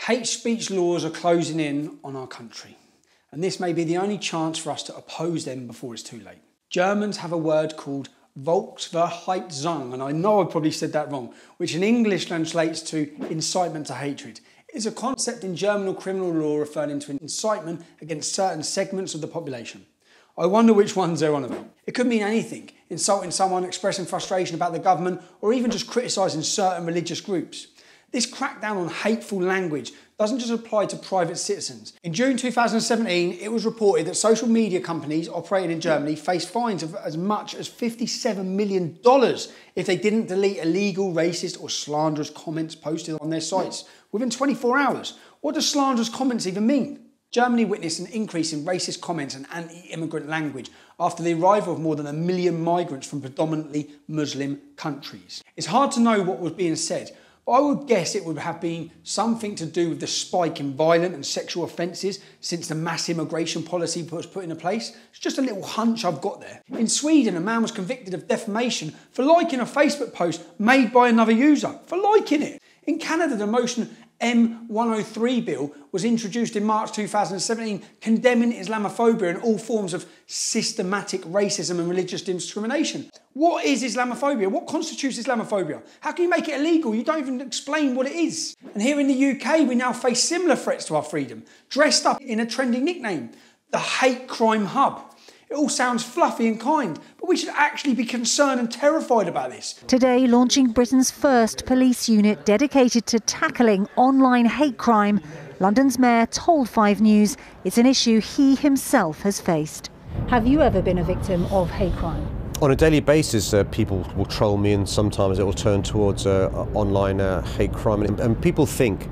Hate speech laws are closing in on our country, and this may be the only chance for us to oppose them before it's too late. Germans have a word called Volksverhetzung, and I know I probably said that wrong, which in English translates to incitement to hatred. It's a concept in German criminal law referring to incitement against certain segments of the population. I wonder which ones they're on about. It could mean anything: insulting someone, expressing frustration about the government, or even just criticising certain religious groups. This crackdown on hateful language doesn't just apply to private citizens. In June 2017, it was reported that social media companies operating in Germany faced fines of as much as $57 million if they didn't delete illegal, racist or slanderous comments posted on their sites within 24 hours. What does slanderous comments even mean? Germany witnessed an increase in racist comments and anti-immigrant language after the arrival of more than 1 million migrants from predominantly Muslim countries. It's hard to know what was being said, but I would guess it would have been something to do with the spike in violent and sexual offences since the mass immigration policy was put into place. It's just a little hunch I've got there. In Sweden, a man was convicted of defamation for liking a Facebook post made by another user, for liking it. In Canada, the motion M103 bill was introduced in March 2017, condemning Islamophobia and all forms of systematic racism and religious discrimination. What is Islamophobia? What constitutes Islamophobia? How can you make it illegal? You don't even explain what it is. And here in the UK, we now face similar threats to our freedom, dressed up in a trendy nickname, the Hate Crime Hub. It all sounds fluffy and kind, but we should actually be concerned and terrified about this. Today, launching Britain's first police unit dedicated to tackling online hate crime, London's mayor told 5 News it's an issue he himself has faced. Have you ever been a victim of hate crime? On a daily basis, people will troll me, and sometimes it will turn towards online hate crime. And people think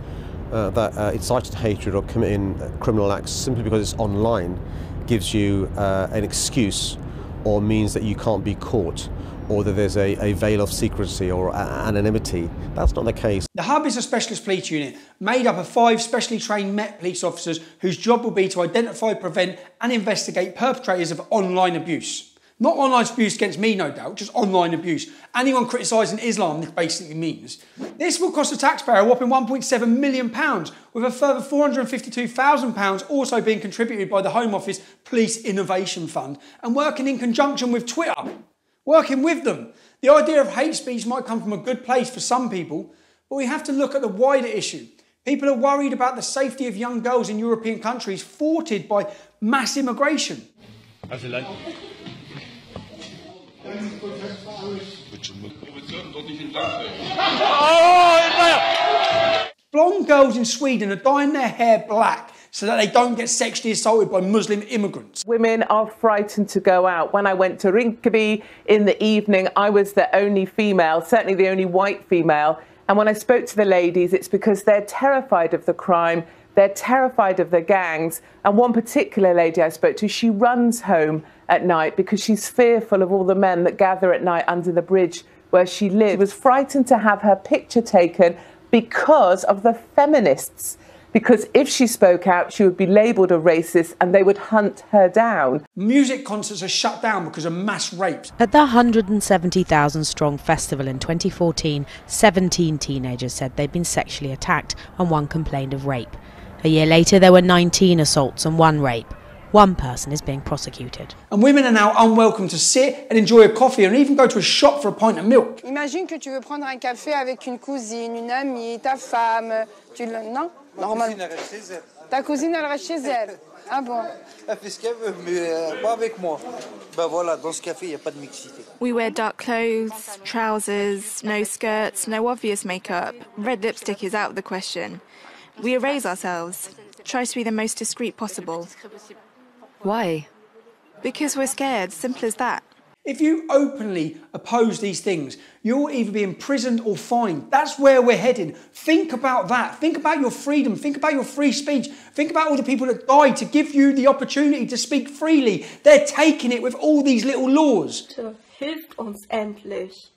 that inciting hatred or committing criminal acts simply because it's online gives you an excuse or means that you can't be caught, or that there's a veil of secrecy or anonymity. That's not the case. The Hub is a specialist police unit made up of 5 specially trained Met police officers whose job will be to identify, prevent and investigate perpetrators of online abuse. Not online abuse against me, no doubt, just online abuse. Anyone criticising Islam, this basically means. This will cost the taxpayer a whopping £1.7 million, with a further £452,000 also being contributed by the Home Office Police Innovation Fund and working in conjunction with Twitter. Working with them. The idea of hate speech might come from a good place for some people, but we have to look at the wider issue. People are worried about the safety of young girls in European countries thwarted by mass immigration. Blonde girls in Sweden are dyeing their hair black so that they don't get sexually assaulted by Muslim immigrants. Women are frightened to go out. When I went to Rinkeby in the evening, I was the only female, certainly the only white female. And when I spoke to the ladies, it's because they're terrified of the crime, they're terrified of the gangs. And one particular lady I spoke to, she runs home at night because she's fearful of all the men that gather at night under the bridge where she lives. She was frightened to have her picture taken because of the feminists. Because if she spoke out, she would be labelled a racist and they would hunt her down. Music concerts are shut down because of mass rapes. At the 170,000-strong festival in 2014, 17 teenagers said they'd been sexually attacked and 1 complained of rape. A year later, there were 19 assaults and 1 rape. 1 person is being prosecuted. And women are now unwelcome to sit and enjoy a coffee and even go to a shop for a pint of milk. Imagine que tu veux prendre un café avec une cousine, une amie, ta femme. Non? Normal. Ta cousine, elle reste chez elle. Ah bon? Elle fait ce qu'elle veut, mais pas avec moi. Ben voilà, dans ce café, il n'y a pas de mixité. We wear dark clothes, trousers, no skirts, no obvious makeup. Red lipstick is out of the question. We erase ourselves, try to be the most discreet possible. Why? Because we're scared, simple as that. If you openly oppose these things, you'll either be imprisoned or fined. That's where we're heading. Think about that. Think about your freedom. Think about your free speech. Think about all the people that died to give you the opportunity to speak freely. They're taking it with all these little laws. Hilft uns endlich.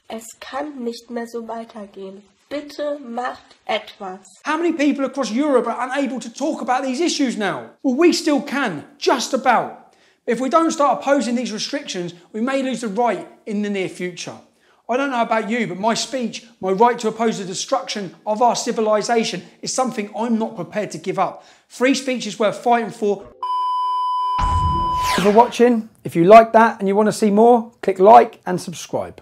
Es kann nicht mehr so weitergehen. Bitte macht etwas. How many people across Europe are unable to talk about these issues now? Well, we still can, just about. If we don't start opposing these restrictions, we may lose the right in the near future. I don't know about you, but my speech, my right to oppose the destruction of our civilization is something I'm not prepared to give up. Free speech is worth fighting for. Thanks for watching. If you like that and you want to see more, click like and subscribe.